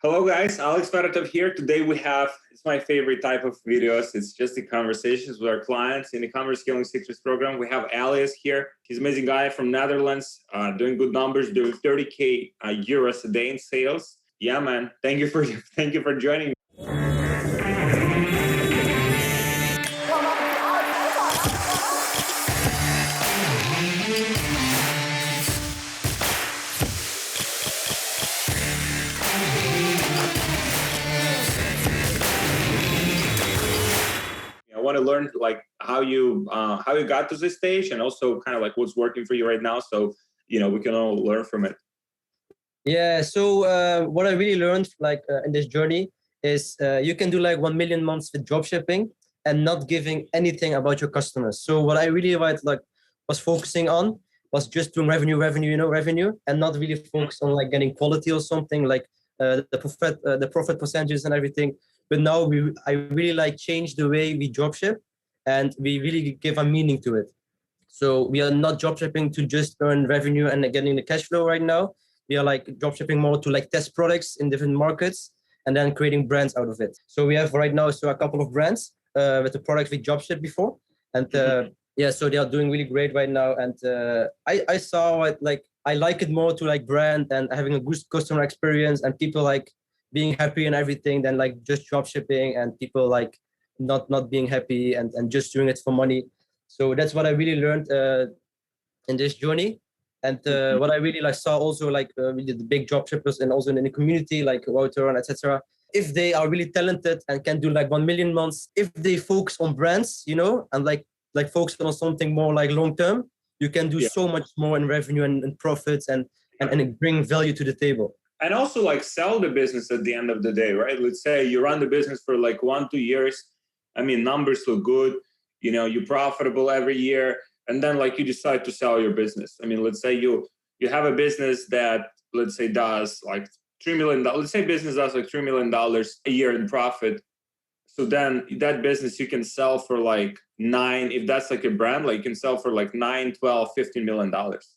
Hello guys, Alex Fedotoff here. Today it's my favorite type of videos. It's just the conversations with our clients in the e-commerce scaling secrets program. We have Alyas here. He's an amazing guy from Netherlands, doing good numbers, doing 30K euros a day in sales. Yeah, man. Thank you for joining me. I want to learn like how you got to this stage, and also kind of like what's working for you right now, so we can all learn from it. Yeah. So what I really learned in this journey is you can do like 1 million months with dropshipping and not giving anything about your customers. So what I really was focusing on was just doing revenue, and not really focus on like getting quality or something like the profit percentages and everything. But now I really change the way we dropship, and we really give a meaning to it. So we are not dropshipping to just earn revenue and getting the cash flow right now. We are like dropshipping more to like test products in different markets and then creating brands out of it. So we have right now a couple of brands with the products we dropship before, and yeah, so they are doing really great right now. And I saw it I like it more to like brand and having a good customer experience and people like being happy and everything than like just drop shipping and people like not being happy and just doing it for money. So that's what I really learned in this journey. And what I really saw also we did the big drop shippers and also in the community like Wouter and etc. If they are really talented and can do like 1 million months, if they focus on brands, and like focus on something more like long term, you can do so much more in revenue and profits and bring value to the table. And also like sell the business at the end of the day, right? Let's say you run the business for like 1-2 years. I mean, numbers look good. You're profitable every year. And then like you decide to sell your business. I mean, let's say you have a business that, let's say, does like $3 million. Let's say business does like $3 million a year in profit. So then that business you can sell for like if that's like a brand, like you can sell for like $9, $12, $15 million,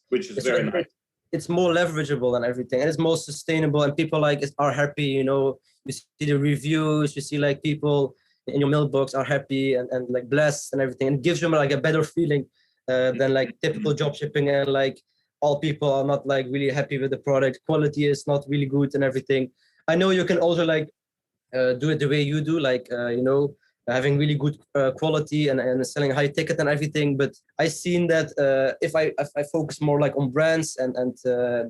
which is very nice. It's more leverageable and everything, and it's more sustainable, and people are happy. You see the reviews, you see like people in your mailbox are happy and like blessed and everything, and it gives them like a better feeling than like typical drop shipping, and like all people are not like really happy with the product, quality is not really good and everything. I know you can also do it the way you do, having really good quality and selling high ticket and everything. But I seen that if I focus more like on brands and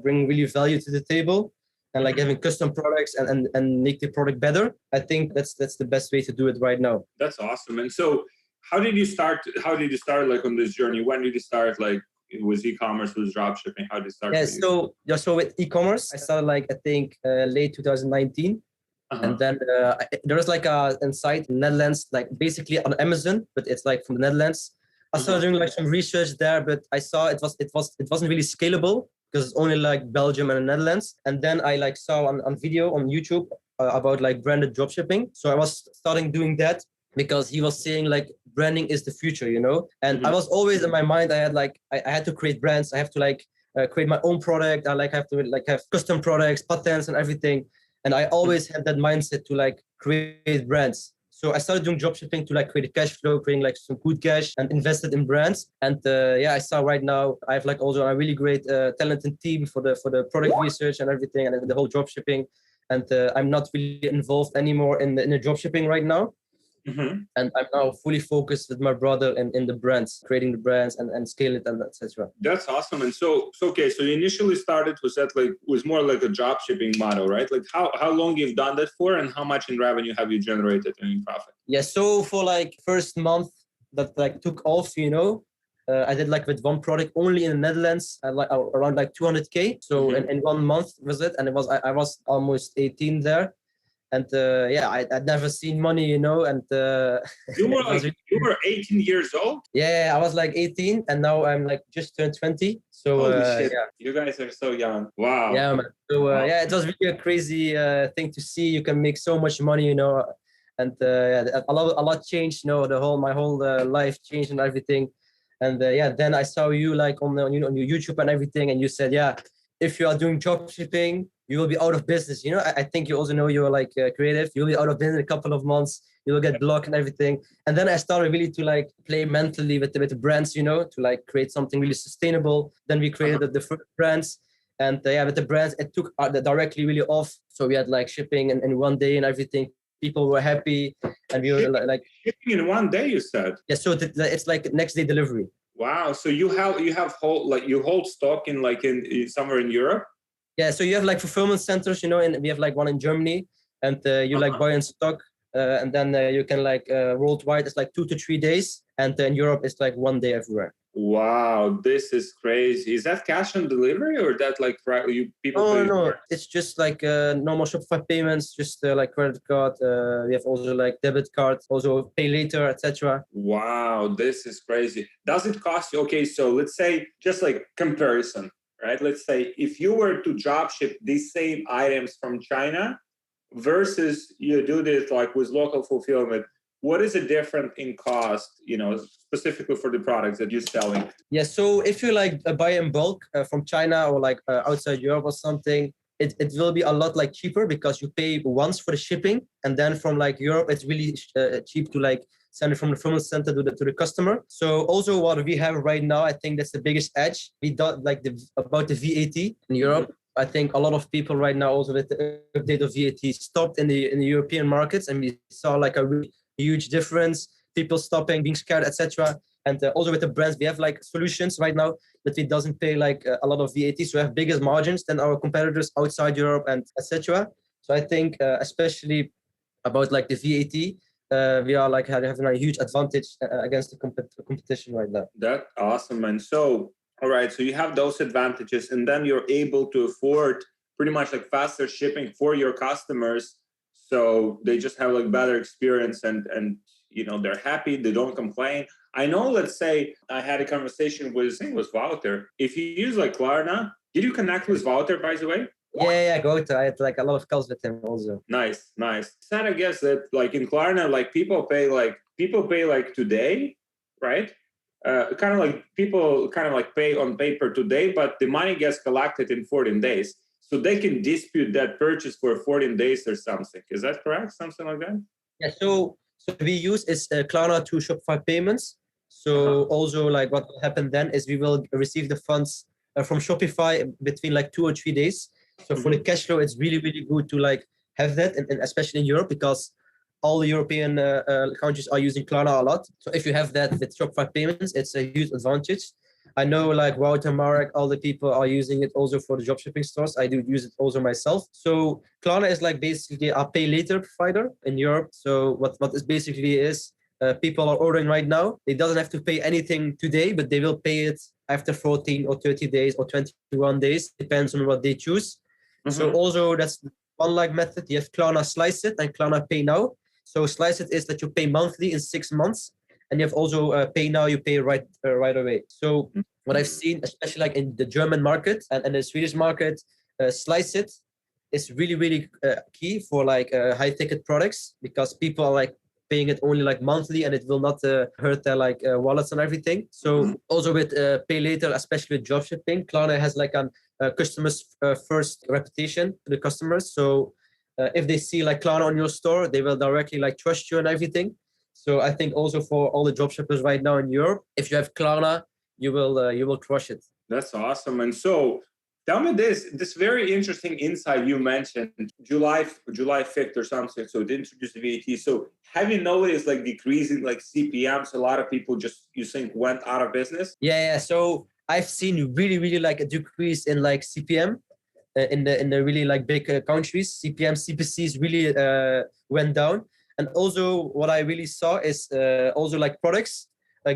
bring really value to the table and like having custom products and make the product better, I think that's the best way to do it right now. That's awesome. And so how did you start like on this journey? When did you start like with e-commerce, with dropshipping? How did you start? So with e-commerce, I started I think late 2019. And then there was a site in the Netherlands, like basically on Amazon, but it's like from the Netherlands. I started doing some research there, but I saw it wasn't really scalable because it's only like Belgium and the Netherlands. And then I saw on video on YouTube about branded dropshipping. So I was starting doing that because he was saying branding is the future, And I was always in my mind, I had to create brands. I have to create my own product. I have to have custom products, patents and everything. And I always had that mindset to create brands. So I started doing dropshipping to create a cash flow, creating some good cash and invested in brands. And I saw right now I have also a really great talented team for the product research and everything and the whole dropshipping. And I'm not really involved anymore in the dropshipping right now. And I'm now fully focused with my brother in the brands, creating the brands and scale it and etc. That's awesome. And so you initially started was more like a drop shipping model, right? Like how long you've done that for, and how much in revenue have you generated in profit? Yeah, so for first month that took off, I did with one product only in the Netherlands, around 200K. So in 1 month was it, and I was almost 18 there. And I'd never seen money, and you were 18 years old. Yeah, I was 18, and now I'm just turned 20. So holy shit. Yeah. You guys are so young. Wow. Yeah, man. So it was really a crazy thing to see. You can make so much money, and a lot changed. My whole life changed and everything. And then I saw you on your YouTube and everything, and you said, if you are doing drop shipping, you will be out of business. You know, I think you also know you're like creative. You'll be out of business in a couple of months. You will get blocked and everything. And then I started really to like play mentally with the brands, you know, to like create something really sustainable. Then we created the first brands. And yeah, with the brands, it took directly really off. So we had like shipping in one day and everything. People were happy, and we were like shipping in one day. You said, yeah. So it's like next day delivery. Wow. So you have you hold stock in like in somewhere in Europe. Yeah. So you have like fulfillment centers, you know, and we have like one in Germany, and you like buy in stock, and then you can like worldwide it's like 2 to 3 days, and in Europe it's like 1 day everywhere. Wow, this is crazy. Is that cash on delivery or that like you people? No. It's just like normal Shopify payments, just like credit card. We have also like debit card, also pay later, etc. Wow, this is crazy. Does it cost you? Okay, so let's say just like comparison, right? Let's say if you were to drop ship these same items from China versus you do this like with local fulfillment, what is the difference in cost, you know, specifically for the products that you're selling? Yeah, so if you like buy in bulk from China or like outside Europe or something, it will be a lot like cheaper because you pay once for the shipping, and then from like Europe, it's really cheap to like send it from the fulfillment center to the customer. So also what we have right now, I think that's the biggest edge. We thought like about the VAT in Europe. I think a lot of people right now also with the update of VAT stopped in the European markets, and we saw like a really huge difference. People stopping, being scared, etc. And also with the brands, we have like solutions right now that it doesn't pay like a lot of VAT, so we have bigger margins than our competitors outside Europe and etc. So I think especially about like the VAT, we are like having a huge advantage against the competition right now. That's awesome. And so, all right, so you have those advantages, and then you're able to afford pretty much like faster shipping for your customers. So they just have like better experience, and you know, they're happy, they don't complain. I know, let's say I had a conversation with, I think it was Wouter. If you use like Klarna, did you connect with Wouter, by the way? Yeah, go to. I had like a lot of calls with him also. Nice. Sad, I guess that like in Klarna, like people pay like today, right? Kind of like people kind of like pay on paper today, but the money gets collected in 14 days. So they can dispute that purchase for 14 days or something. Is that correct? Something like that? Yeah, so we use is Klarna to Shopify payments. So also like what will happen then is we will receive the funds from Shopify between like 2 or 3 days. So for the cash flow, it's really, really good to like have that, and especially in Europe, because all the European countries are using Klarna a lot. So if you have that with Shopify payments, it's a huge advantage. I know like Wouter, Marek, all the people are using it also for the dropshipping stores. I do use it also myself. So Klarna is like basically a pay later provider in Europe. So what this basically is, people are ordering right now. They doesn't have to pay anything today, but they will pay it after 14 or 30 days or 21 days, depends on what they choose. So also that's one like method. You have Klarna Slice It and Klarna Pay Now. So Slice It is that you pay monthly in 6 months. And you have also pay now, you pay right away. So what I've seen, especially like in the German market and the Swedish market, Slice It is really, really key for like high ticket products, because people are like paying it only like monthly, and it will not hurt their like wallets and everything. So also with pay later, especially with dropshipping, Klarna has like a customers first reputation to the customers. So if they see like Klarna on your store, they will directly like trust you and everything. So I think also for all the dropshippers right now in Europe, if you have Klarna, you will crush it. That's awesome. And so tell me this very interesting insight you mentioned, July 5th or something. So they introduced the VAT. So have you noticed like decreasing like CPMs? A lot of people just, you think, went out of business? Yeah. So I've seen really, really like a decrease in like CPM in the really like big countries. CPM, CPCs really went down. And also what I really saw is also like products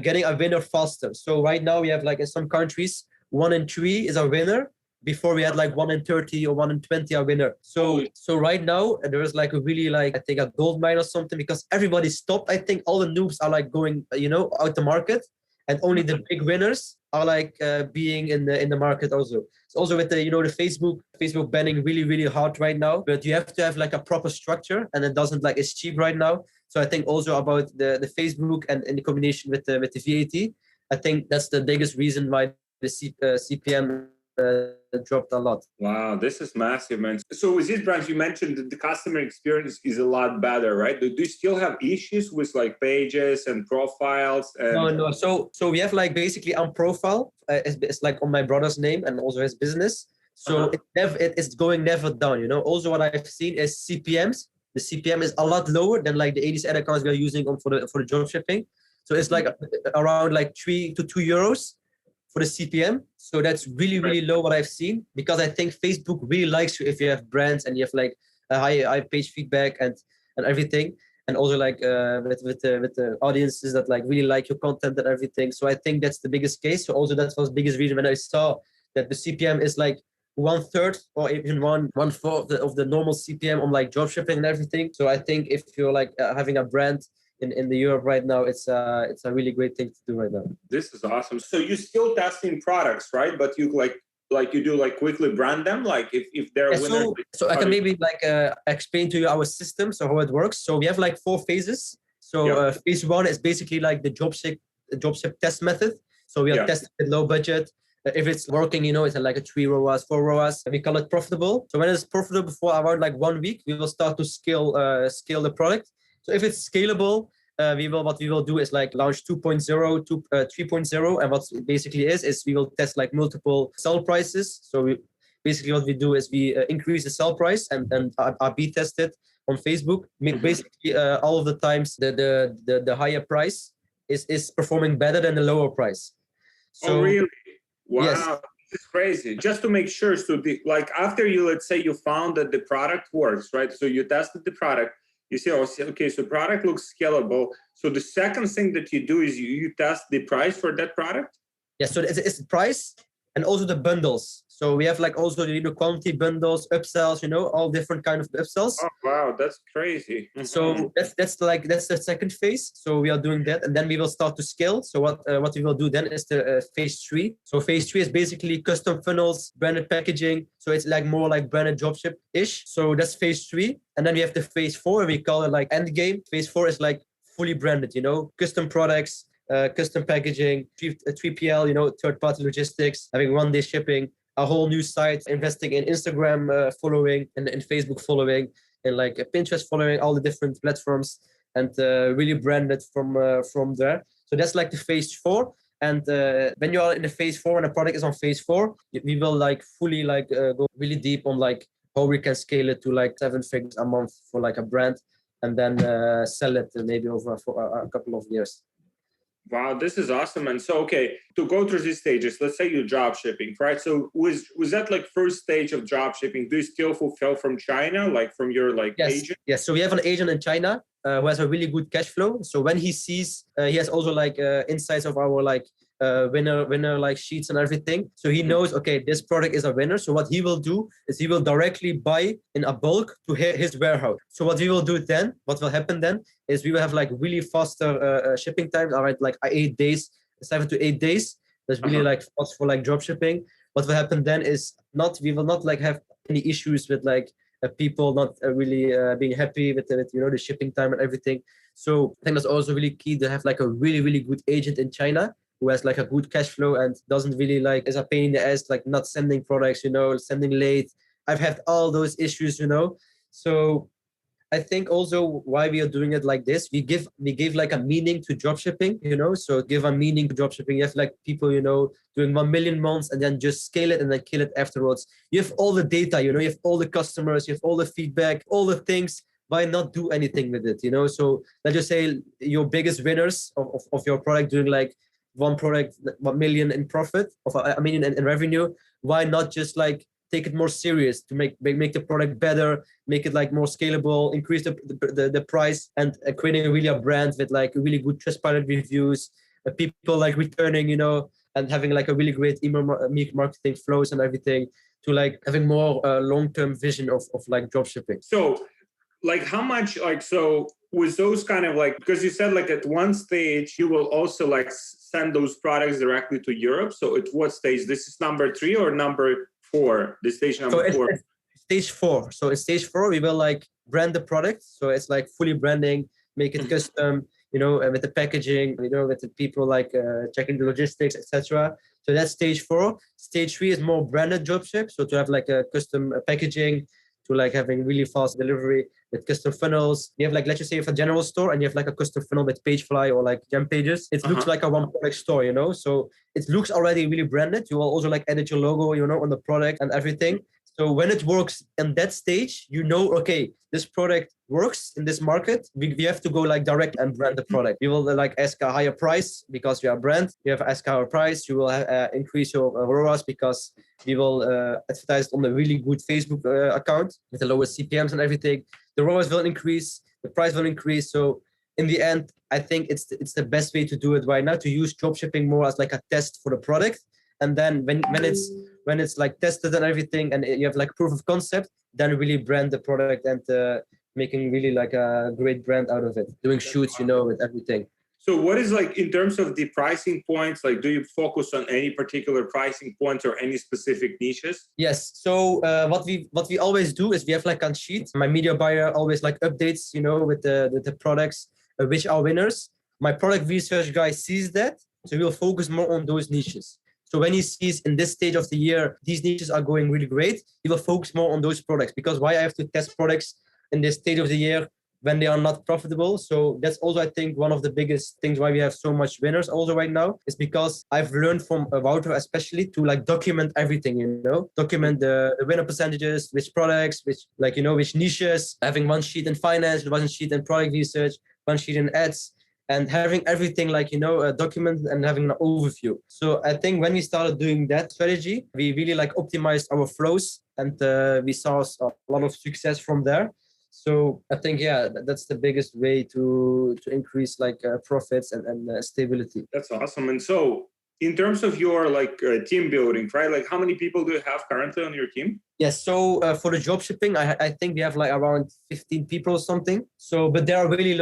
getting a winner faster. So right now we have like in some countries, 1 in 3 is a winner. Before we had like 1 in 30 or 1 in 20 a winner. So right now there is like a really like, I think a gold mine or something, because everybody stopped. I think all the noobs are like going, out the market, and only the big winners are like being in the market also. So also with the, the Facebook banning really, really hard right now, but you have to have like a proper structure, and it doesn't like, it's cheap right now. So I think also about the Facebook and in the combination with the VAT, I think that's the biggest reason why the CPM dropped a lot. Wow, this is massive, man. So with these brands, you mentioned that the customer experience is a lot better, right? Do you still have issues with like pages and profiles? And No. So we have like basically on profile, it's like on my brother's name and also his business. So it's going never down, you know. Also, what I've seen is CPMs. The CPM is a lot lower than like the 80 ad accounts we are using for the drop shipping. So it's like around like 3 to 2 euros for the CPM. So that's really low what I've seen, because I think Facebook really likes you if you have brands and you have like a high page feedback and everything. And also like with the audiences that like really like your content and everything. So I think that's the biggest case. So also that was the biggest reason when I saw that the CPM is like 1/3 or even one fourth of the normal CPM on like dropshipping and everything. So I think if you're like having a brand in the Europe right now, it's a really great thing to do right now. This is awesome. So you're still testing products, right? But you like you do like quickly brand them, like if they're winners. So I can maybe like explain to you our system, so how it works. So we have like 4 phases. So phase 1 is basically like the dropship test method. So we are testing at low budget. If it's working, you know, it's like a 3 ROAS, 4 ROAS. We call it profitable. So when it's profitable for around like 1 week, we will start to scale the product. So if it's scalable, what we will do is like launch 2.0 to 3.0, and what basically is we will test like multiple sell prices. So basically what we do is we increase the sell price and A/B test it on Facebook. Basically all of the times the higher price is performing better than the lower price. So, oh really? Wow. Yes. This is crazy. Just to make sure, so like after you, let's say you found that the product works, right? So you tested the product. You say, oh, okay, so product looks scalable. So the second thing that you do is you test the price for that product? Yeah, so it's the price and also the bundles. So we have like also the quantity bundles, upsells, you know, all different kind of upsells. Oh, wow, that's crazy. So that's the second phase. So we are doing that, and then we will start to scale. So what we will do then is the phase 3. So phase 3 is basically custom funnels, branded packaging. So it's like more like branded dropship-ish. So that's phase 3. And then we have the phase 4, and we call it like end game. Phase 4 is like fully branded, you know, custom products, custom packaging, 3PL, you know, third-party logistics, having 1-day shipping, a whole new site, investing in Instagram following and in Facebook following, and like Pinterest following, all the different platforms, and really branded from there. So that's like the phase 4. And when you are in the phase 4 and the product is on phase 4, we will like fully like go really deep on like how we can scale it to like 7 figures a month for like a brand, and then sell it maybe over for a couple of years. Wow, this is awesome. And so, okay, to go through these stages, let's say you're drop shipping, right? So was that like first stage of drop shipping? Do you still fulfill from China, like from your like agent? Yes. So we have an agent in China who has a really good cash flow. So when he sees, he has also like insights of our like winner like sheets and everything. So he knows, okay, this product is a winner. So what he will do is he will directly buy in a bulk to his warehouse. So what we will do then, what will happen then is we will have like really faster shipping times, all right, like 8 days, 7 to 8 days. That's really like fast for like drop shipping. What will happen then is we will not like have any issues with like people not really being happy with you know, the shipping time and everything. So I think that's also really key to have like a really good agent in China who has like a good cash flow and doesn't really like is a pain in the ass, like not sending products, you know, sending late. I've had all those issues, you know. So I think also why we are doing it like this, we give like a meaning to dropshipping, you know. So give a meaning to dropshipping. You have like people, you know, doing 1 million months and then just scale it and then kill it afterwards. You have all the data, you know, you have all the customers, you have all the feedback, all the things. Why not do anything with it, you know? So let's just say your biggest winners of your product doing like one product, 1 million in profit, of a million in revenue. Why not just like take it more serious to make the product better, make it like more scalable, increase the price, and creating really a brand with like really good Trustpilot reviews, people like returning, you know, and having like a really great email marketing flows and everything, to like having more long-term vision of like dropshipping. So like how much, like, so with those kind of like, because you said like at one stage you will also like send those products directly to Europe. So at what stage? This is number 3 or number 4? The stage number 4? It's stage 4. So in stage 4, we will like brand the product. So it's like fully branding, make it custom, with the packaging, with the people like checking the logistics, etc. So that's stage 4. Stage 3 is more branded dropship. So to have like a custom packaging, to like having really fast delivery with custom funnels. You have like, let's just say, if a general store and you have like a custom funnel with Pagefly or like Gem Pages, it looks like a one product store, So it looks already really branded. You will also like edit your logo, on the product and everything. So when it works in that stage, okay, this product works in this market. We have to go like direct and brand the product. We will like ask a higher price because we are a brand. You have to ask a higher price. You will increase your ROAS because we will advertise on a really good Facebook account with the lowest CPMs and everything. The ROAS will increase. The price will increase. So in the end, I think it's the best way to do it right now, to use dropshipping more as like a test for the product. And then when it's like tested and everything, and you have like proof of concept, then really brand the product and making really like a great brand out of it. Doing shoots, with everything. So what is like in terms of the pricing points, like do you focus on any particular pricing points or any specific niches? Yes. So what we always do is we have like a sheet. My media buyer always like updates, with the products which are winners. My product research guy sees that, so we'll focus more on those niches. So when he sees in this stage of the year, these niches are going really great, he will focus more on those products. Because why I have to test products in this stage of the year when they are not profitable? So that's also, I think, one of the biggest things why we have so much winners also right now, is because I've learned from Wouter especially to like document everything, document the winner percentages, which products, which niches, having one sheet in finance, one sheet in product research, one sheet in ads, and having everything documented and having an overview. So I think when we started doing that strategy, we really like optimized our flows, and we saw a lot of success from there. So I think, that's the biggest way to increase profits and stability. That's awesome. And so in terms of your team building, right? Like how many people do you have currently on your team? Yes. So for the dropshipping, I think we have like around 15 people or something. So, but they are really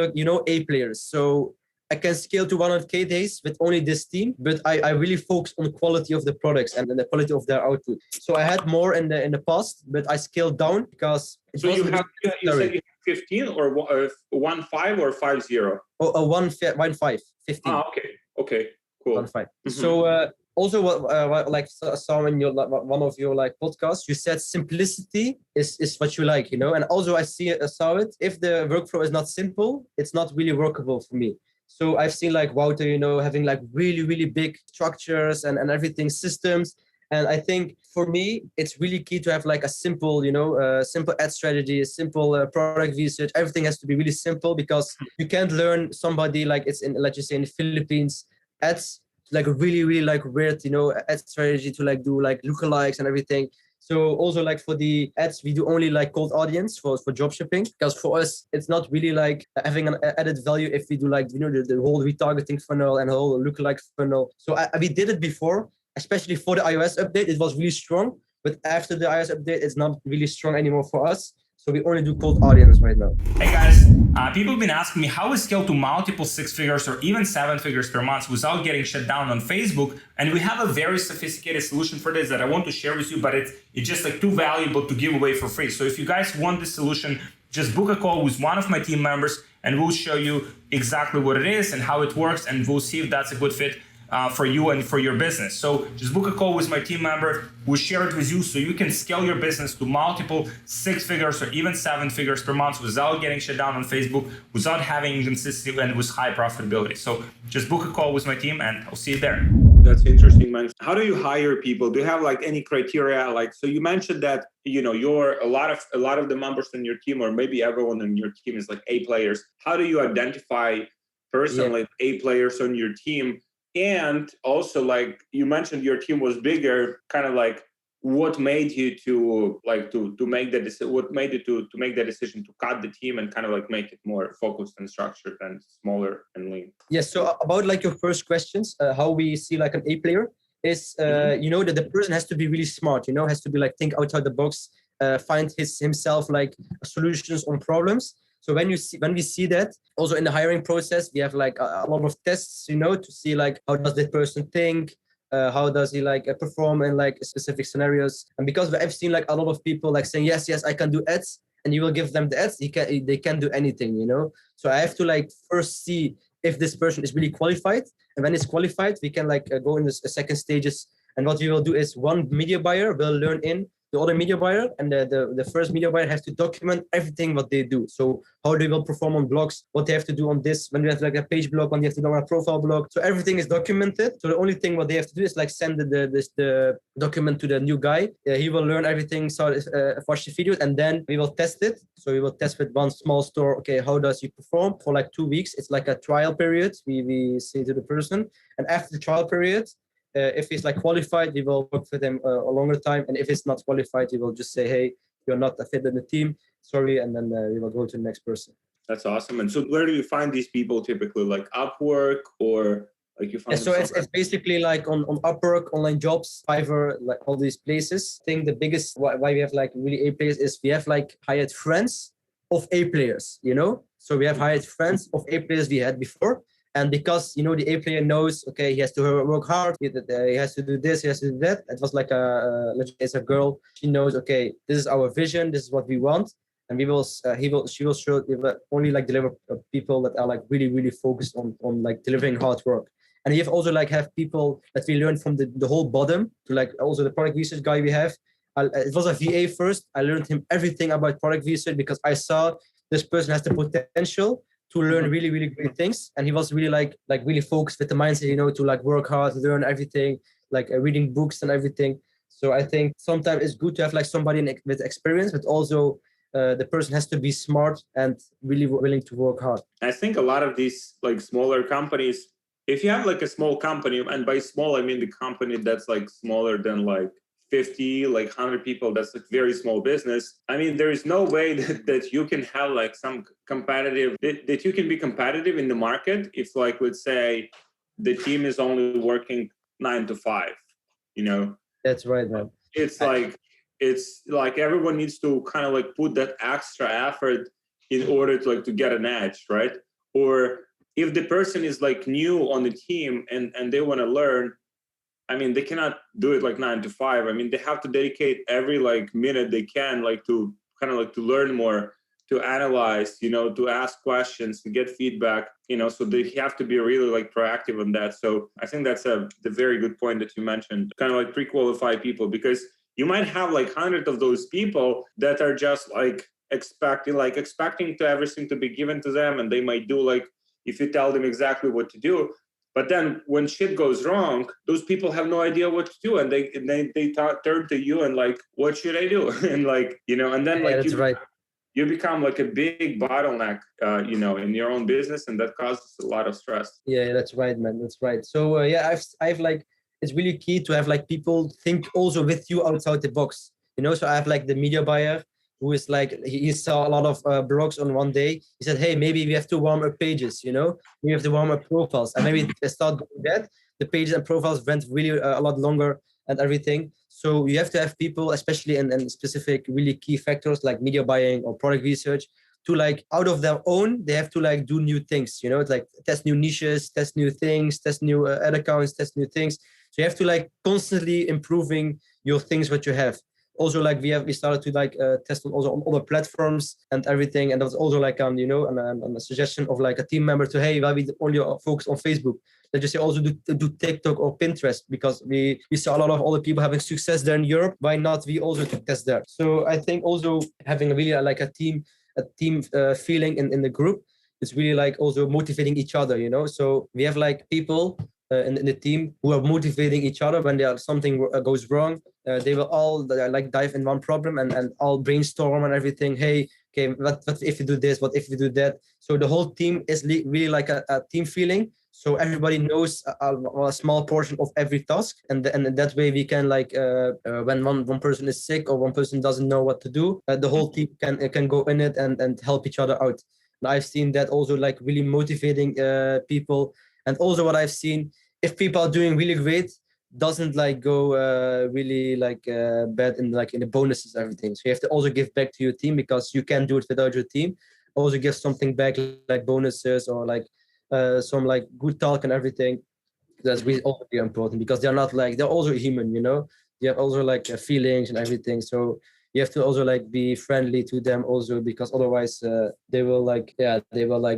A players. So I can scale to 100K days with only this team, but I really focus on the quality of the products and the quality of their output. So I had more in the past, but I scaled down because. So you said you have 15 or 1.5 or 5.0? Oh, 1.5, 15. Okay, cool. 1.5. Mm-hmm. So also what saw in your one of your podcasts, you said simplicity is what you like, and also I saw it. If the workflow is not simple, it's not really workable for me. So I've seen Wouter, having really, really big structures and everything, systems. And I think for me, it's really key to have a simple, simple ad strategy, a simple product research. Everything has to be really simple, because you can't learn somebody it's in, let's just say in the Philippines, ads, really, really weird, ad strategy to do lookalikes and everything. So also for the ads, we do only cold audience for dropshipping, because for us, it's not really having an added value if we do the whole retargeting funnel and the whole lookalike funnel. So we did it before, especially for the iOS update. It was really strong, but after the iOS update, it's not really strong anymore for us. So we only do cold audience right now. Hey guys, people have been asking me how we scale to multiple 6 figures or even 7 figures per month without getting shut down on Facebook. And we have a very sophisticated solution for this that I want to share with you, but it's just too valuable to give away for free. So if you guys want this solution, just book a call with one of my team members and we'll show you exactly what it is and how it works, and we'll see if that's a good fit for you and for your business. So just book a call with my team member. We'll share it with you so you can scale your business to multiple 6 figures or even 7 figures per month without getting shut down on Facebook, without having inconsistency, and with high profitability. So just book a call with my team and I'll see you there. That's interesting, man. How do you hire people? Do you have any criteria? So you mentioned that you're a lot of the members in your team, or maybe everyone in your team, is A players. How do you identify personally A players on your team? And also, you mentioned your team was bigger, kind of what made you to make the decision? What made you to make the decision to cut the team and kind of make it more focused and structured and smaller and lean? Yes. So about your first questions, how we see an A player is, that the person has to be really smart. Has to be think outside the box, find himself solutions on problems. So when we see that, also in the hiring process, we have a lot of tests, to see how does that person think, how does he perform in specific scenarios. And because I've seen a lot of people saying yes, I can do ads, and you will give them the ads, they can't do anything, So I have to first see if this person is really qualified. And when it's qualified, we can like go in the second stages. And what we will do is one media buyer will learn in the other media buyer, and the first media buyer has to document everything what they do. So how they will perform on blogs, what they have to do on this, when we have like a page blog, when they have to do on a profile blog. So everything is documented. So the only thing what they have to do is like send the document to the new guy. He will learn everything, watch the videos, and then we will test it. So we will test with one small store. Okay, how does he perform for like 2 weeks? It's like a trial period. We say to the person, and after the trial period, if he's like qualified, we will work with him a longer time. And if he's not qualified, we will just say, hey, you're not a fit in the team. Sorry. And then we will go to the next person. That's awesome. And so where do you find these people typically? Like Upwork, or like you find so it's basically like on Upwork, online jobs, Fiverr, like all these places. I think the biggest why we have like really A players is we have like hired friends of A players, you know? So we have hired friends of A players we had before. And because, you know, the A player knows, okay, he has to work hard, he has to do this, he has to do that. It was like it's a girl. She knows, okay, this is our vision, this is what we want. And she will show only like deliver people that are like really, really focused on like delivering hard work. And you have also like have people that we learn from the whole bottom to like also the product research guy we have. It was a VA first. I learned him everything about product research because I saw this person has the potential to learn really, really great things. And he was really like really focused with the mindset, you know, to like work hard, learn everything, like reading books and everything. So I think sometimes it's good to have like somebody with experience, but also the person has to be smart and really willing to work hard. I think a lot of these like smaller companies, if you have like a small company, and by small, I mean the company that's like smaller than like 50, like 100 people, that's a very small business. I mean, there is no way that you can have like some competitive, that you can be competitive in the market if like, let's say the team is only working 9 to 5, you know? That's right, man. It's like everyone needs to kind of like put that extra effort in order to like to get an edge, right? Or if the person is like new on the team and they want to learn, I mean, they cannot do it like 9 to 5. I mean, they have to dedicate every like minute they can, like to kind of like to learn more, to analyze, you know, to ask questions, to get feedback, you know, so they have to be really like proactive on that. So I think that's the very good point that you mentioned, kind of like pre-qualify people, because you might have like 100 of those people that are just like expecting to everything to be given to them. And they might do like, if you tell them exactly what to do. But then when shit goes wrong, those people have no idea what to do. And they turn to you and like, what should I do? And like, you know, and then like you become like a big bottleneck, you know, in your own business. And that causes a lot of stress. Yeah, that's right, man. That's right. So I've like, it's really key to have like people think also with you outside the box, you know? So I have like the media buyer who is like, he saw a lot of blogs on one day. He said, hey, maybe we have to warm up pages, you know, we have to warm up profiles. And maybe they start doing that. The pages and profiles went really a lot longer and everything. So you have to have people, especially in specific really key factors like media buying or product research, to like out of their own, they have to like do new things, you know, it's like test new niches, test new things, test new ad accounts, test new things. So you have to like constantly improving your things what you have. Also, like we started to like test on other platforms and everything, and that was also like you know, on a suggestion of like a team member to, hey, why we only focus on Facebook? Let's just say also do TikTok or Pinterest, because we saw a lot of other people having success there in Europe. Why not we also to test there? So I think also having really like a team feeling in the group is really like also motivating each other, you know. So we have like people in the team who are motivating each other when something goes wrong. They will all like dive in one problem and all brainstorm and everything. Hey, okay, what if you do this? What if you do that? So the whole team is really like a team feeling. So everybody knows a small portion of every task, and that way we can like when one person is sick or one person doesn't know what to do, the whole team can go in it and help each other out. And I've seen that also like really motivating people. And also what I've seen, if people are doing really great, doesn't like go really like bad in the bonuses and everything. So you have to also give back to your team, because you can't do it without your team. Also give something back, like bonuses or like some like good talk and everything. That's really also important, because they're not like, they're also human, you know. They have also like feelings and everything. So you have to also like be friendly to them also, because otherwise they will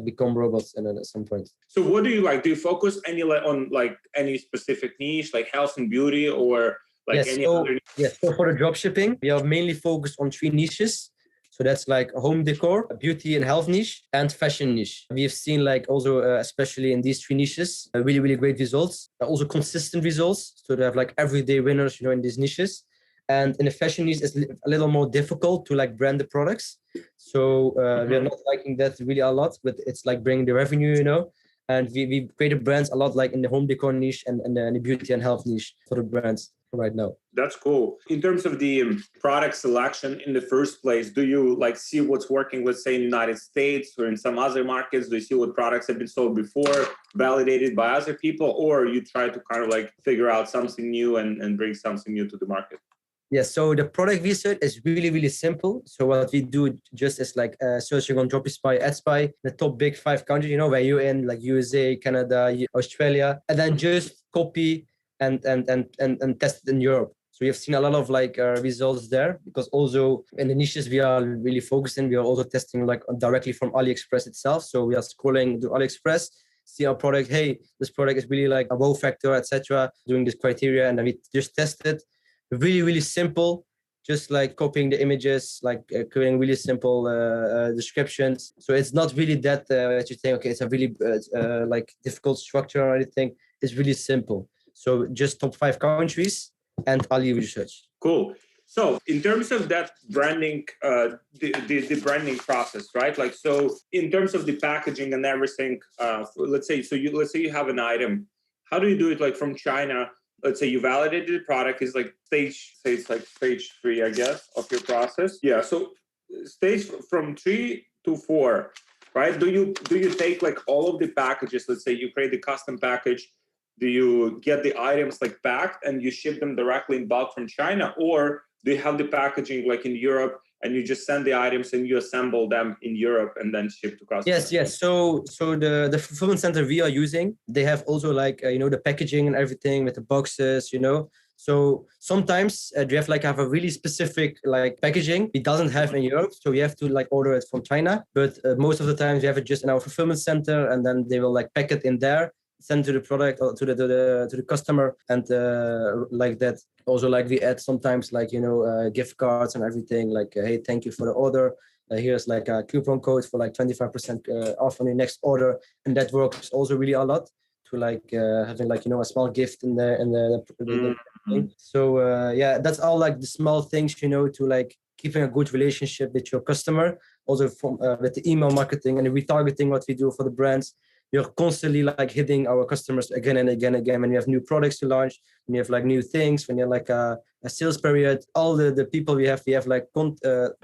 become robots and then at some point. So what do you like? Do you focus on like any specific niche, like health and beauty, or like any other? Yes, so for the drop shipping, we are mainly focused on 3 niches. So that's like home decor, beauty and health niche, and fashion niche. We've seen like also, especially in these 3 niches, really, really great results. Also consistent results. So they have like everyday winners, in these niches. And in the fashion niche, it's a little more difficult to like brand the products. So we are not liking that really a lot, but it's like bringing the revenue, And we created brands a lot like in the home decor niche and the beauty and health niche for the brands right now. That's cool. In terms of the product selection in the first place, do you like see what's working, let's say in the United States or in some other markets? Do you see what products have been sold before, validated by other people, or you try to kind of like figure out something new and bring something new to the market? Yeah, so the product research is really, really simple. So what we do just is like searching on Dropify, AdSpy, the top big 5 countries, where you're in, like USA, Canada, Australia, and then just copy and test it in Europe. So we have seen a lot of like results there, because also in the niches we are really focused in, we are also testing like directly from AliExpress itself. So we are scrolling to AliExpress, see our product, hey, this product is really like a wow factor, etc., doing this criteria, and then we just test it. Really, really simple, just like copying the images, like creating really simple descriptions. So it's not really that you think, okay, it's a really like difficult structure or anything. It's really simple. So just top 5 countries and Ali research. Cool. So in terms of that branding, the branding process, right? Like, so in terms of the packaging and everything, let's say you have an item. How do you do it? Like from China, let's say you validated the product is like stage 3, I guess, of your process. Yeah. So stage from 3 to 4, right? Do you take like all of the packages? Let's say you create the custom package. Do you get the items like packed and you ship them directly in bulk from China, or do you have the packaging like in Europe and you just send the items and you assemble them in Europe and then ship to customers? Yes. So the fulfillment center we are using, they have also like the packaging and everything with the boxes. So sometimes they have a really specific like packaging it doesn't have in Europe, so we have to like order it from China. But most of the times we have it just in our fulfillment center, and then they will like pack it in there, send to the product or to the customer, and like that. Also, like we add sometimes like gift cards and everything. Like hey, thank you for the order. Here's like a coupon code for like 25% off on your next order, and that works also really a lot to like having like a small gift in the thing. So that's all like the small things to like keeping a good relationship with your customer. Also from with the email marketing and the retargeting, what we do for the brands. We are constantly like hitting our customers again and again when we have new products to launch, when you have like new things, when you have like a sales period. All the people we have like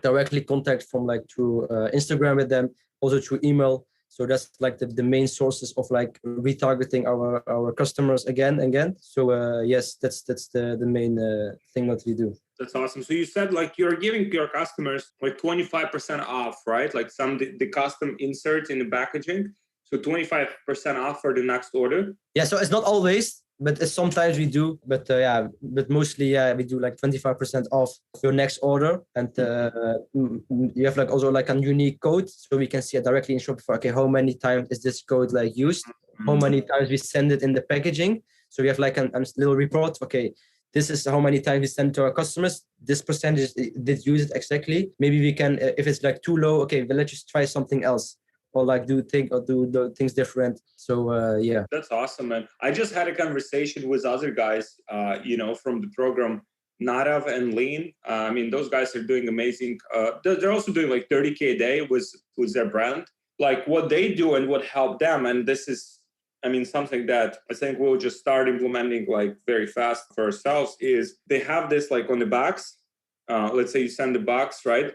directly contact from like through Instagram with them, also through email. So that's like the main sources of like retargeting our customers again and again. So yes, that's the main thing that we do. That's awesome. So you said like you're giving your customers like 25% off, right? Like the custom inserts in the packaging. So 25% off for the next order? Yeah, so it's not always, but sometimes we do. But but mostly, we do like 25% off your next order. And you have like also like a unique code. So we can see it directly in Shopify. Okay, how many times is this code like used? How many times we send it in the packaging? So we have like a little report. Okay, this is how many times we send to our customers. This percentage did use it exactly. Maybe we can, if it's like too low, okay, well, let's just try something else. Or like do things different. So yeah, that's awesome, man. I just had a conversation with other guys, from the program Narav and Lean. I mean, those guys are doing amazing. They're also doing like 30K a day with their brand. Like what they do and what helped them, and this is, I mean, something that I think we'll just start implementing like very fast for ourselves. Is they have this like on the box. Let's say you send the box, right,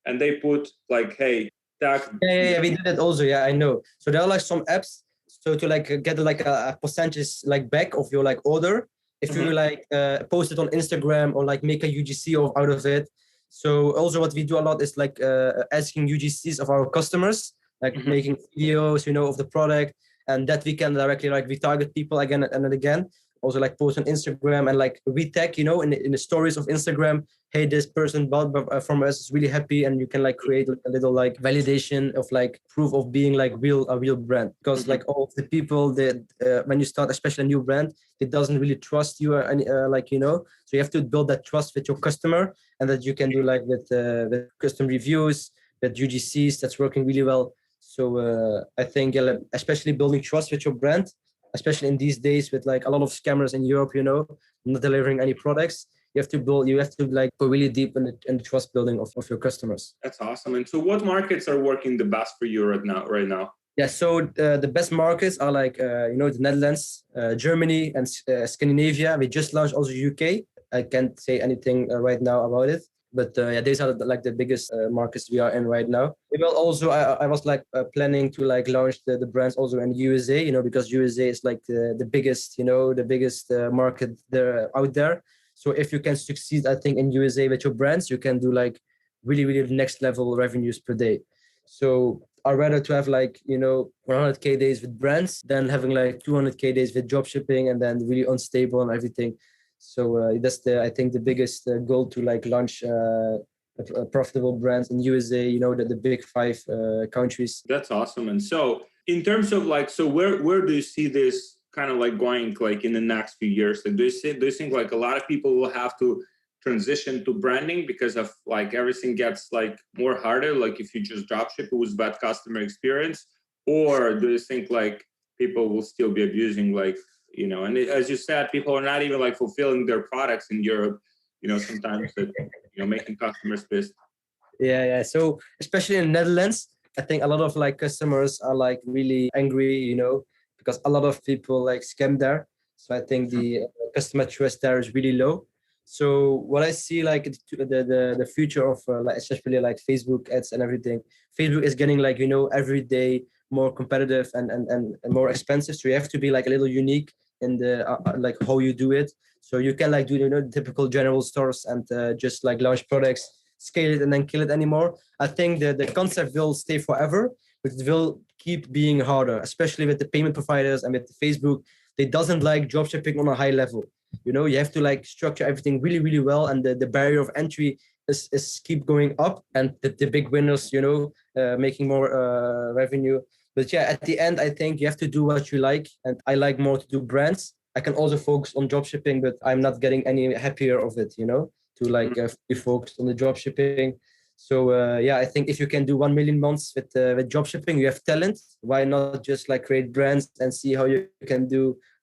and they put like, hey. Yeah, we did that also. Yeah, I know. So there are like some apps. So to like get like a percentage like back of your like order, if you like post it on Instagram or like make a UGC out of it. So also what we do a lot is like asking UGCs of our customers, like making videos, of the product, and that we can directly like retarget people again and again. also like post on Instagram and like retag, in the stories of Instagram, hey, this person bought from us, is really happy, and you can like create a little like validation of like proof of being like a real brand. Because like all of the people that when you start, especially a new brand, it doesn't really trust you, so you have to build that trust with your customer, and that you can do like with custom reviews, with UGCs, that's working really well. So I think especially building trust with your brand, especially in these days with like a lot of scammers in Europe, not delivering any products. You have to like go really deep in the trust building of your customers. That's awesome. And so what markets are working the best for you right now? Yeah, so the best markets are like, the Netherlands, Germany, and Scandinavia. We just launched also UK. I can't say anything right now about it. But these are like the biggest markets we are in right now. We will also, I was like planning to like launch the brands also in USA, because USA is like the biggest, market there out there. So if you can succeed, I think in USA with your brands, you can do like really, really next level revenues per day. So I'd rather to have like, 100K days with brands than having like 200K days with drop shipping and then really unstable and everything. So that's I think the biggest goal, to like launch profitable brands in USA, the big 5 countries. That's awesome. And so in terms of like, so where do you see this kind of like going like in the next few years? Like, do you think like a lot of people will have to transition to branding because of like everything gets like more harder, like if you just dropship it with bad customer experience? Or do you think like people will still be abusing like, and as you said, people are not even like fulfilling their products in Europe, sometimes that, making customers pissed. Yeah. So especially in Netherlands, I think a lot of like customers are like really angry, because a lot of people like scam there. So I think the customer trust there is really low. So what I see like the future of like especially like Facebook ads and everything, Facebook is getting like, every day more competitive and more expensive. So you have to be like a little unique in the like how you do it. So you can like do the typical general stores and just like launch products, scale it, and then kill it anymore. I think the concept will stay forever, but it will keep being harder, especially with the payment providers and with Facebook. They doesn't like drop shipping on a high level. You have to like structure everything really, really well, and the barrier of entry is keep going up, and the big winners, making more revenue. But yeah, at the end, I think you have to do what you like, and I like more to do brands. I can also focus on drop shipping, but I'm not getting any happier of it, to like be focused on the drop shipping. So I think if you can do 1 million months with drop shipping, you have talent. Why not just like create brands and see how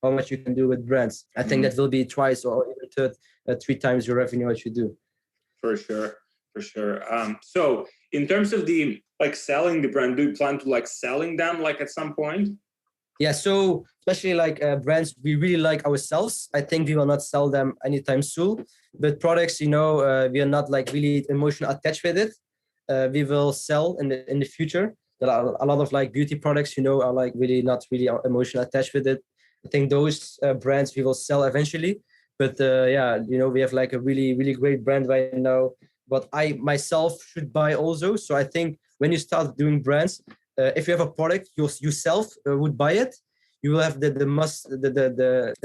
much you can do with brands? I think that will be twice or even 3 times your revenue what you do. For sure. So in terms of the like selling the brand, do you plan to like selling them like at some point? Yeah, so especially like brands we really like ourselves, I think we will not sell them anytime soon. But products, we are not like really emotionally attached with it. We will sell in the future. There are a lot of like beauty products, are like really not really emotionally attached with it. I think those brands we will sell eventually. But we have like a really, really great brand right now. But I myself should buy also. So I think when you start doing brands, if you have a product yourself would buy it, you will have the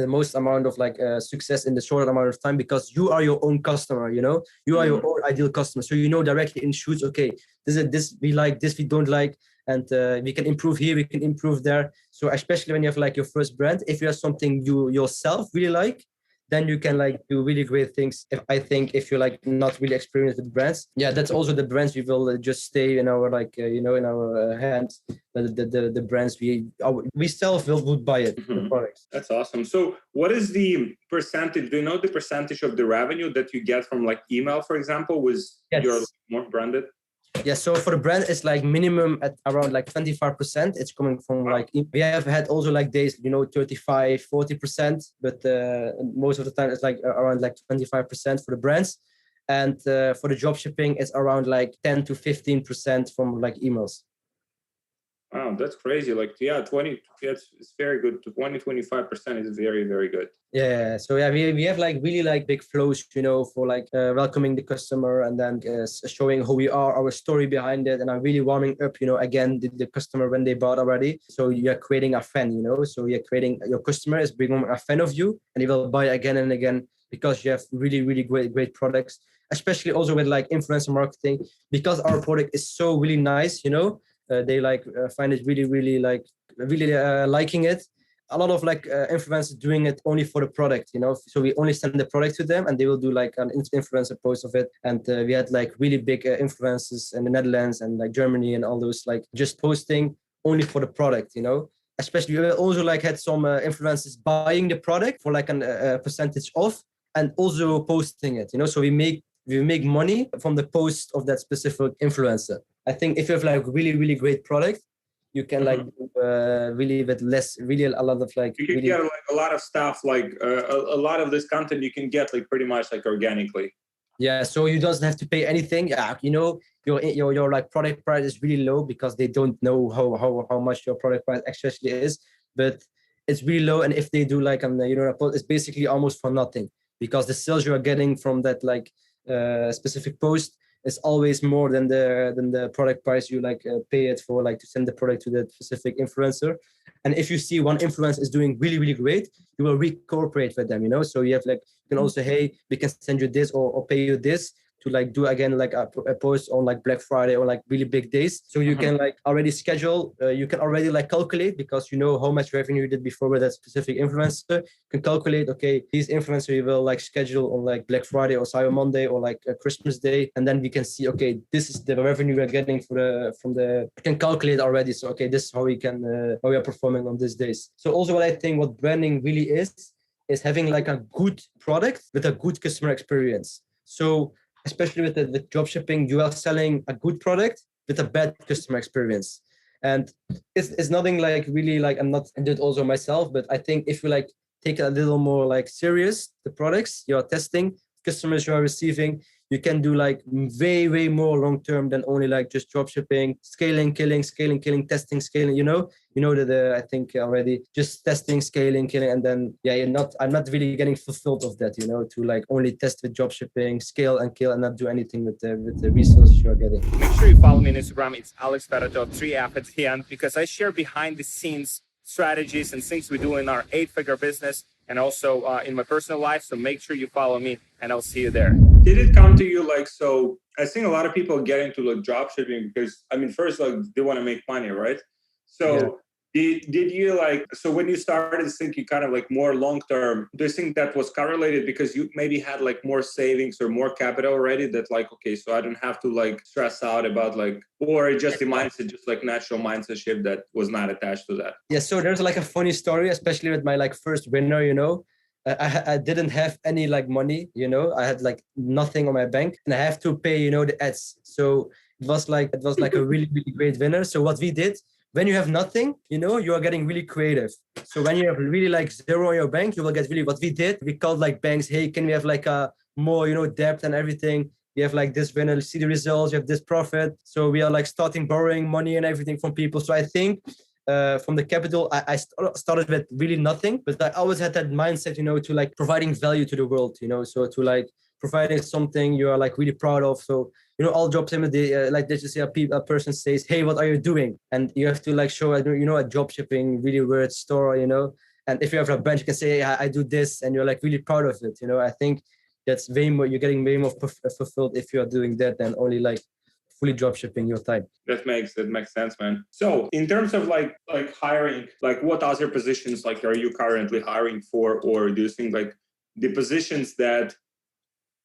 most amount of like success in the short amount of time, because you are your own customer. You are your own ideal customer, so directly in shoots. Okay, this we like, this we don't like, and we can improve here, we can improve there. So especially when you have like your first brand, if you have something you yourself really like, then you can like do really great things. If you're like not really experienced with brands, that's also the brands we will just stay in our like in our hands. The brands we self would buy it. The products. That's awesome. So what is the percentage? Do you know the percentage of the revenue that you get from like email, for example, was your more branded? Yeah, so for the brand, it's like minimum at around like 25%. It's coming from like, we have had also like days, 35, 40%, but most of the time it's like around like 25% for the brands. And for the drop shipping, it's around like 10 to 15% from like emails. Wow, that's crazy. Like, yeah, 20, it's very good. 20-25% is very, very good. Yeah, so yeah, we have like really like big flows, for like welcoming the customer and then showing who we are, our story behind it, and I'm really warming up, again the customer when they bought already. So you're creating a fan, so you're creating your customer is becoming a fan of you, and he will buy again and again because you have really really great products, especially also with like influencer marketing, because our product is so really nice, they like find it really really like really liking it. A lot of like influencers doing it only for the product, so we only send the product to them and they will do like an influencer post of it. And we had like really big influencers in the Netherlands and like Germany and all those, like just posting only for the product, especially we also like had some influencers buying the product for like a percentage off and also posting it, so we make money from the post of that specific influencer. I think if you have like really really great product, you can like really with less, really a lot of like you can really, get like a lot of stuff, like a lot of this content you can get like pretty much like organically. yeah, so you don't have to pay anything. Yeah, your like product price is really low because they don't know how much your product price actually is, but it's really low. And if they do like it's basically almost for nothing, because the sales you are getting from that like specific post is always more than the product price you like pay it for, like to send the product to that specific influencer. And if you see one influencer is doing really really great, you will re-cooperate with them, so you have like, you can also, hey, we can send you this or pay you this to like do again like a post on like Black Friday or like really big days. So you can like already schedule, you can already like calculate, because you know how much revenue you did before with that specific influencer. You can calculate, okay, these influencer you will like schedule on like Black Friday or Cyber Monday or like Christmas Day, and then we can see, okay, this is the revenue we're getting from the we can calculate already. So okay, this is how we can how we are performing on these days. So also what I think what branding really is having like a good product with a good customer experience. So especially with dropshipping, you are selling a good product with a bad customer experience. And it's nothing like really like, I'm not, I did also myself, but I think if you like take a little more like serious the products you're testing, customers you are receiving, you can do like way more long term than only like just drop shipping, scaling, killing, testing, scaling. That I think already just testing, scaling, killing, and then I'm not really getting fulfilled of that. To like only test with drop shipping, scale and kill, and not do anything with the resources you are getting. Make sure you follow me on Instagram. It's Alex Fedotoff, 3F at the end, because I share behind the scenes strategies and things we do in our 8-figure business and also in my personal life. So make sure you follow me and I'll see you there. Did it come to you like, so I think a lot of people get into like drop shipping because, I mean, first, like they want to make money, right? So did you like, so when you started thinking kind of like more long-term, do you think that was correlated because you maybe had like more savings or more capital already that like, okay, so I don't have to like stress out about like, or just the mindset, just like natural mindset shift that was not attached to that? Yeah, so there's like a funny story, especially with my like first winner, I didn't have any like money, I had like nothing on my bank and I have to pay, the ads. So it was like a really, really great winner. So what we did, when you have nothing, you are getting really creative. So when you have really like zero on your bank, you will get really, what we did, we called like banks, hey, can we have like a more, debt and everything? We have like this winner, see the results, you have this profit. So we are like starting borrowing money and everything from people. So I think from the capital, I started with really nothing, but I always had that mindset, to like providing value to the world, so to like providing something you are like really proud of. So, all jobs, like let's just say a person says, hey, what are you doing? And you have to like show, a job shipping really weird store, and if you have a branch, you can say, hey, I do this, and you're like really proud of it. I think that's way more, you're getting way more fulfilled if you are doing that than only like fully drop shipping your time. That makes sense, man. So in terms of like hiring, like what other positions like are you currently hiring for, or do you think like the positions that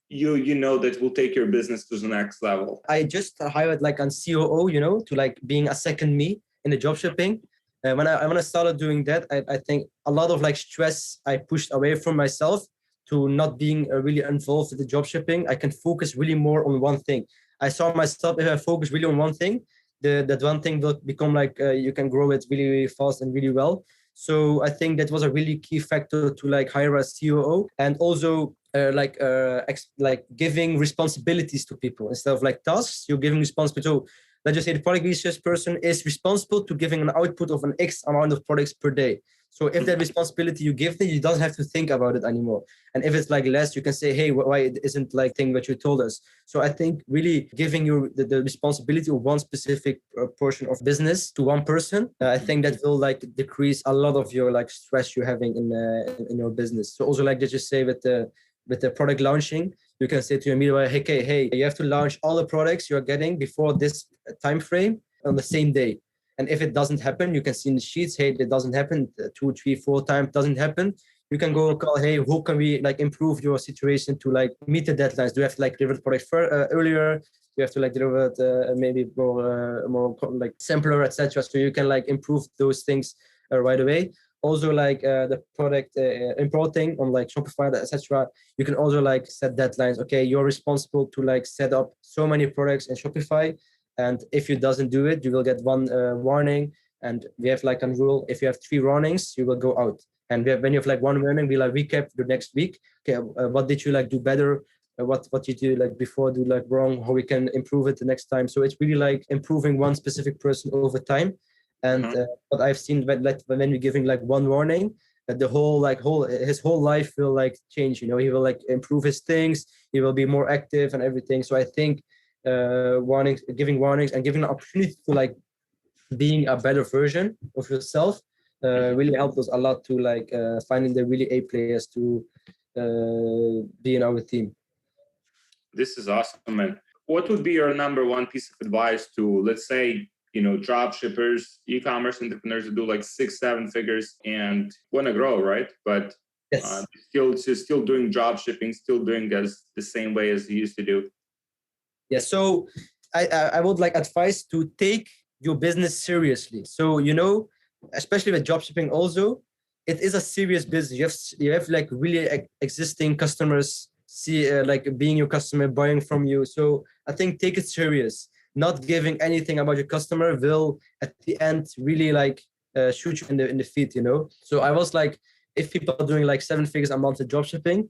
you know that will take your business to the next level? I just hired like a COO, to like being a second me in the drop shipping. When I started doing that, I think a lot of like stress I pushed away from myself to not being really involved with the drop shipping. I can focus really more on one thing. I saw myself, if I focus really on one thing, that one thing will become like you can grow it really, really fast and really well. So I think that was a really key factor to like hire a COO, and also like giving responsibilities to people instead of like tasks. You're giving responsibility. So let's just say the product research person is responsible to giving an output of an X amount of products per day. So if that responsibility you give them, you don't have to think about it anymore. And if it's like less, you can say, hey, why it isn't like thing that you told us. So I think really giving you the responsibility of one specific portion of business to one person, I think that will like decrease a lot of your like stress you're having in your business. So also like just say with the product launching, you can say to your media, hey, you have to launch all the products you're getting before this time frame on the same day. And if it doesn't happen, you can see in the sheets, hey, it doesn't happen 2, 3, 4 times, doesn't happen. You can go call, hey, who can we like improve your situation to like meet the deadlines? Do you have to like deliver the product earlier? Do you have to like deliver it maybe more like simpler, etc. So you can like improve those things right away. Also like the product importing on like Shopify, etc. You can also like set deadlines. Okay, you're responsible to like set up so many products in Shopify. And if you doesn't do it, you will get one warning. And we have like a rule, if you have 3 warnings, you will go out. And when you have like 1 warning, we like recap the next week. Okay, what did you like do better? What did you like before do like wrong? How we can improve it the next time? So it's really like improving one specific person over time. And what I've seen when we're giving like 1 warning, that the his whole life will like change. You know, he will like improve his things. He will be more active and everything. So I think giving warnings and giving an opportunity to like being a better version of yourself really helped us a lot to like finding the really A players to be in our team. This is awesome, man. What would be your number one piece of advice to, let's say, you know, drop shippers, e-commerce entrepreneurs who do like 6-7 figures and want to grow, right? But yes. still doing drop shipping, still doing as the same way as you used to do. Yeah, so I would like advise to take your business seriously. So, you know, especially with dropshipping also, it is a serious business. You have like really existing customers, like being your customer, buying from you. So I think take it serious. Not giving anything about your customer will at the end really like shoot you in the feet, you know. So I was like, if people are doing like 7 figures a month of dropshipping,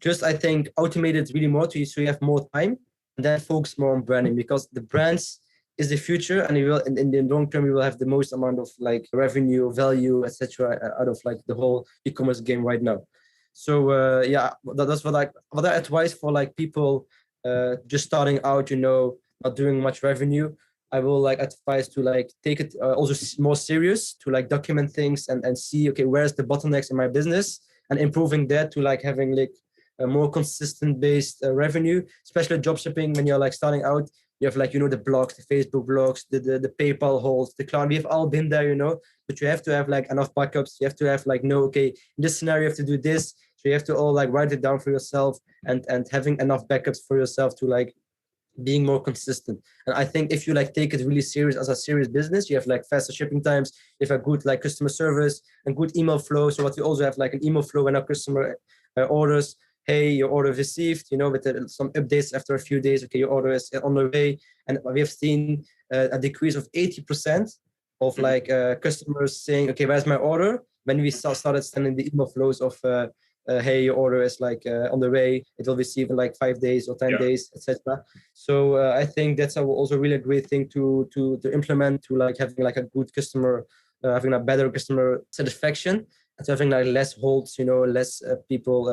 just I think automate it really more to you so you have more time. And then focus more on branding, because the brands is the future, and you will in the long term you will have the most amount of like revenue, value, etc. out of like the whole e-commerce game right now. So yeah, that's what I advise for like people just starting out, you know, not doing much revenue. I will like advise to like take it also more serious, to like document things and see, okay, where's the bottlenecks in my business, and improving that to like having like a more consistent based revenue, especially dropshipping. When you're like starting out, you have like, you know, the blogs, the Facebook blogs, the PayPal holds, the Klarna. We've all been there, you know, but you have to have like enough backups. You have to have like, no, okay, in this scenario, you have to do this. So you have to all like write it down for yourself, and having enough backups for yourself to like being more consistent. And I think if you like take it really serious as a serious business, you have like faster shipping times, you have a good like customer service and good email flow. So what we also have like an email flow when our customer orders, hey, your order received, you know, with some updates after a few days, okay, your order is on the way. And we have seen a decrease of 80% of like customers saying, okay, where's my order? When we started sending the email flows of hey, your order is like on the way, it will receive in like 5 days or 10 days, etc. So I think that's also really a great thing to implement, to like having like a good customer, having a better customer satisfaction, and having like less holds, you know, less people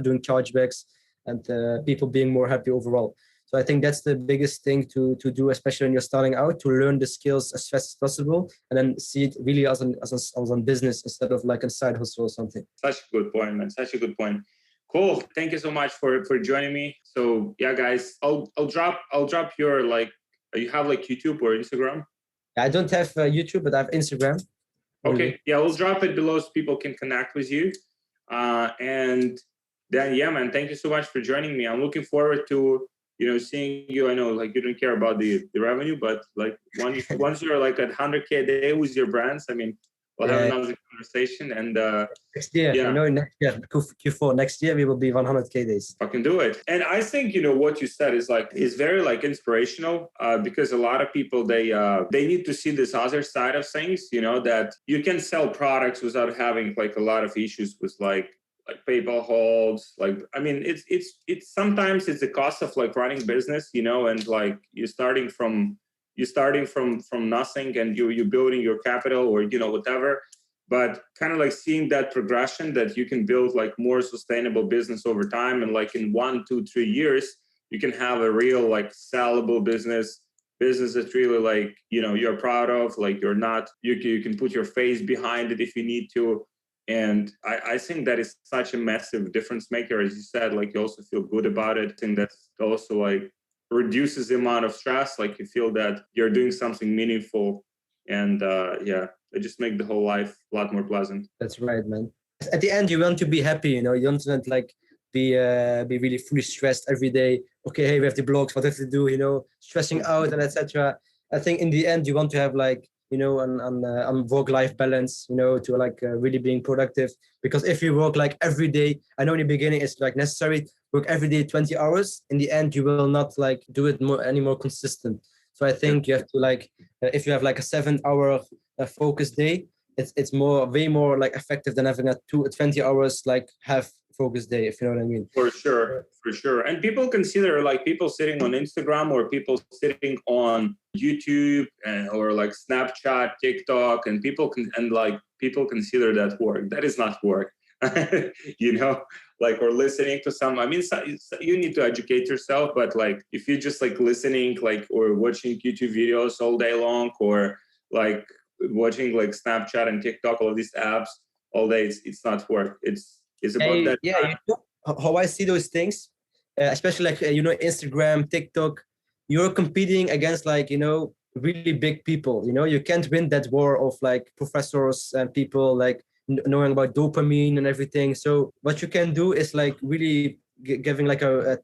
doing chargebacks, and people being more happy overall. So I think that's the biggest thing to do, especially when you're starting out, to learn the skills as fast as possible, and then see it really as a business instead of like a side hustle or something. Such a good point, man. Such a good point. Cool. Thank you so much for joining me. So yeah, guys, I'll drop your like, you have like YouTube or Instagram? I don't have YouTube, but I have Instagram. Okay. Yeah, we'll drop it below so people can connect with you. And then, yeah, man, thank you so much for joining me. I'm looking forward to, you know, seeing you. I know like you don't care about the revenue, but like once you're like at 100K a day with your brands, I mean, we'll have another conversation. And next year, you know, next year, Q4 next year, we will be 100K days. I can do it. And I think, you know, what you said is very like inspirational because a lot of people, they need to see this other side of things, you know, that you can sell products without having like a lot of issues with like PayPal holds. Like, I mean, it's sometimes it's the cost of like running business, you know, and like you're starting from, you're starting from nothing and you're building your capital or, whatever. But kind of like seeing that progression that you can build like more sustainable business over time. And like in 1, 2, 3 years, you can have a real like sellable business that's really like, you're proud of, like you can put your face behind it if you need to. And I think that is such a massive difference maker. As you said, like you also feel good about it. I think that's also like reduces the amount of stress. Like you feel that you're doing something meaningful. And it just make the whole life a lot more pleasant. That's right, man. At the end, you want to be happy, you don't want like be really fully stressed every day. Okay, hey, we have the blogs, what have to do, stressing out and etc. I think in the end, you want to have like, on work-life balance, to like really being productive. Because if you work like every day, I know in the beginning it's like necessary, work every day 20 hours. In the end, you will not like do it any more consistent. So I think you have to like, if you have like a 7-hour focus day, it's way more like effective than having a 20 hours like half focus day, if you know what I mean. For sure. And people consider like people sitting on Instagram or people sitting on YouTube or like Snapchat, TikTok, and people consider that work. That is not work. Like, or listening to some, I mean, you need to educate yourself, but like if you're just like listening, like, or watching YouTube videos all day long, or like watching like Snapchat and TikTok, all these apps all day, it's not work. It's about that. Yeah, how I see those things, especially like, Instagram, TikTok, you're competing against like, really big people, you can't win that war of like professors and people like knowing about dopamine and everything. So what you can do is like really giving like a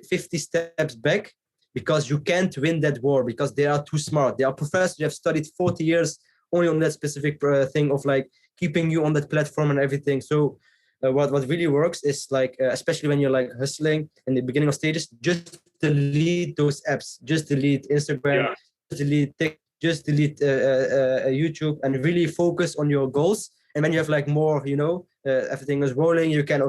50 steps back, because you can't win that war because they are too smart. They are professors, they have studied 40 years only on that specific thing of like keeping you on that platform and everything. So what really works is like, especially when you're like hustling in the beginning of stages, just delete those apps, just delete Instagram, just delete YouTube, and really focus on your goals. And when you have like more, everything is rolling, you can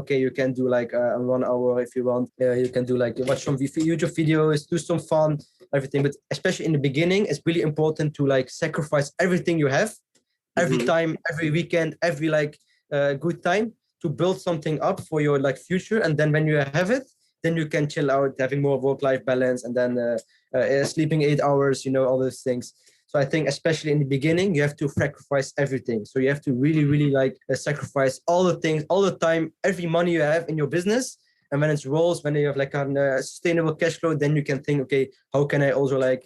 do like 1 hour if you want. You can do like watch some YouTube videos, do some fun, everything. But especially in the beginning, it's really important to like sacrifice everything you have, every time, every weekend, every like good time, to build something up for your like future. And then when you have it, then you can chill out, having more work-life balance, and then sleeping 8 hours, all those things. So I think especially in the beginning, you have to sacrifice everything. So you have to really, really like sacrifice all the things, all the time, every money you have in your business. And when it rolls, when you have like a sustainable cash flow, then you can think, okay, how can I also like,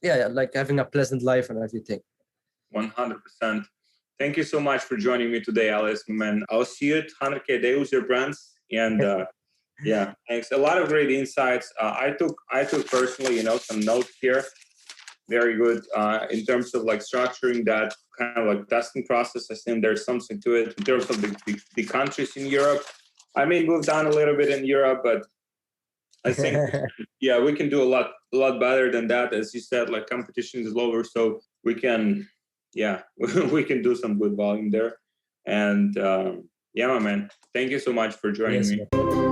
like having a pleasant life and everything. 100%. Thank you so much for joining me today, Alyas, man. I'll see you at 100K Day with your brands. And thanks. A lot of great insights. I took personally, some notes here. Very good in terms of like structuring that kind of like testing process. I think there's something to it in terms of the countries in Europe. I may move down a little bit in Europe, but I think we can do a lot better than that. As you said, like competition is lower, so we can we can do some good volume there. And my man, thank you so much for joining me.